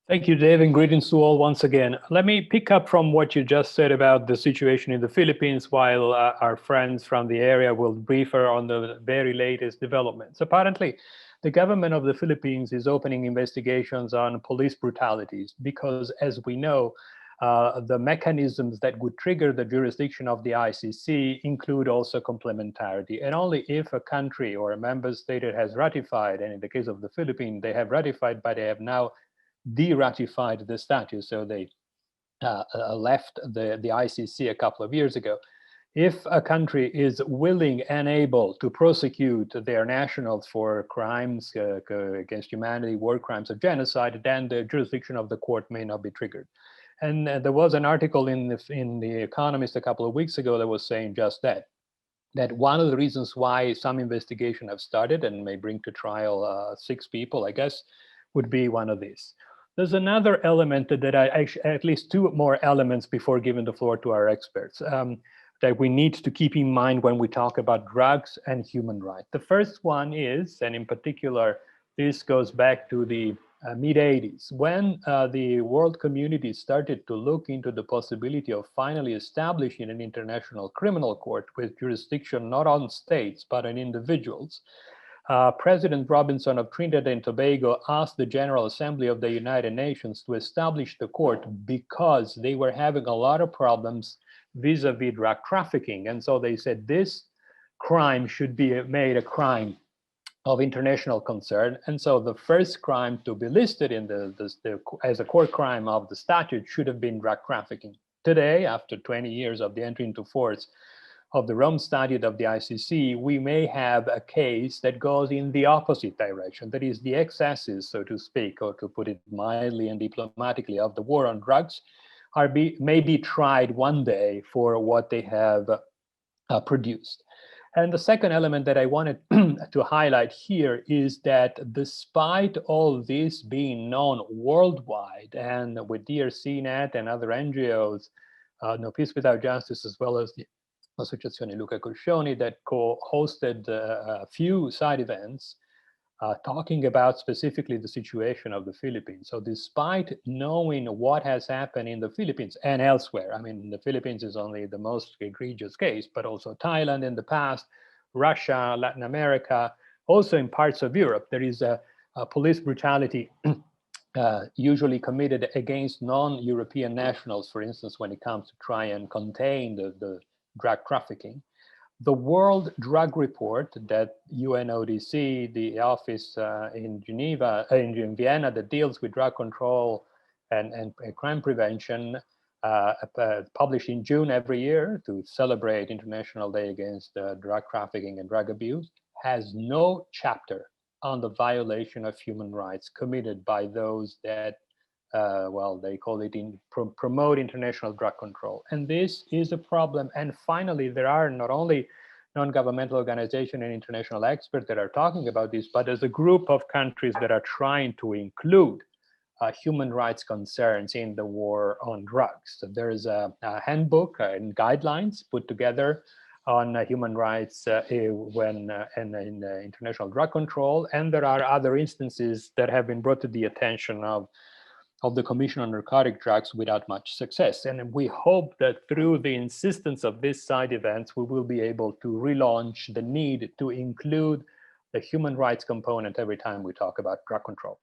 Thank you, Dave, and greetings to all once again. Let me pick up from what you just said about the situation in the Philippines, while our friends from the area will brief her on the very latest developments. Apparently, the government of the Philippines is opening investigations on police brutalities because, as we know, the mechanisms that would trigger the jurisdiction of the ICC include also complementarity. And only if a country or a member state has ratified, and in the case of the Philippines, they have ratified, but they have now de-ratified the statute, so they left the ICC a couple of years ago. If a country is willing and able to prosecute their nationals for crimes against humanity, war crimes, or genocide, then the jurisdiction of the court may not be triggered. And there was an article in the Economist a couple of weeks ago that was saying just that one of the reasons why some investigation have started and may bring to trial 6 people, I guess, would be one of these. There's another element that at least 2 more elements before giving the floor to our experts that we need to keep in mind when we talk about drugs and human rights. The first one is, and in particular, this goes back to the mid-80s, when the world community started to look into the possibility of finally establishing an international criminal court with jurisdiction not on states, but on individuals. President Robinson of Trinidad and Tobago asked the General Assembly of the United Nations to establish the court because they were having a lot of problems vis-a-vis drug trafficking. And so they said this crime should be made a crime of international concern. And so the first crime to be listed in as a core crime of the statute should have been drug trafficking. Today, after 20 years of the entry into force of the Rome Statute of the ICC, we may have a case that goes in the opposite direction. That is, the excesses, so to speak, or to put it mildly and diplomatically, of the war on drugs may be tried one day for what they have produced. And the second element that I wanted to highlight here is that despite all this being known worldwide, and with DRCnet and other NGOs, No Peace Without Justice, as well as the Associazione Luca Coscioni, that co-hosted a few side events talking about specifically the situation of the Philippines. So despite knowing what has happened in the Philippines and elsewhere, I mean, the Philippines is only the most egregious case, but also Thailand in the past, Russia, Latin America, also in parts of Europe, there is a police brutality usually committed against non-European nationals, for instance, when it comes to try and contain the drug trafficking. The World Drug Report that UNODC, the office in Geneva, in Vienna, that deals with drug control and crime prevention, published in June every year to celebrate International Day Against Drug Trafficking and Drug Abuse, has no chapter on the violation of human rights committed by those that well, they call it promote international drug control. And this is a problem. And finally, there are not only non-governmental organizations and international experts that are talking about this, but there's a group of countries that are trying to include human rights concerns in the war on drugs. So there is a handbook and guidelines put together on human rights in international drug control. And there are other instances that have been brought to the attention of the Commission on Narcotic Drugs without much success. And we hope that through the insistence of these side events, we will be able to relaunch the need to include the human rights component every time we talk about drug control.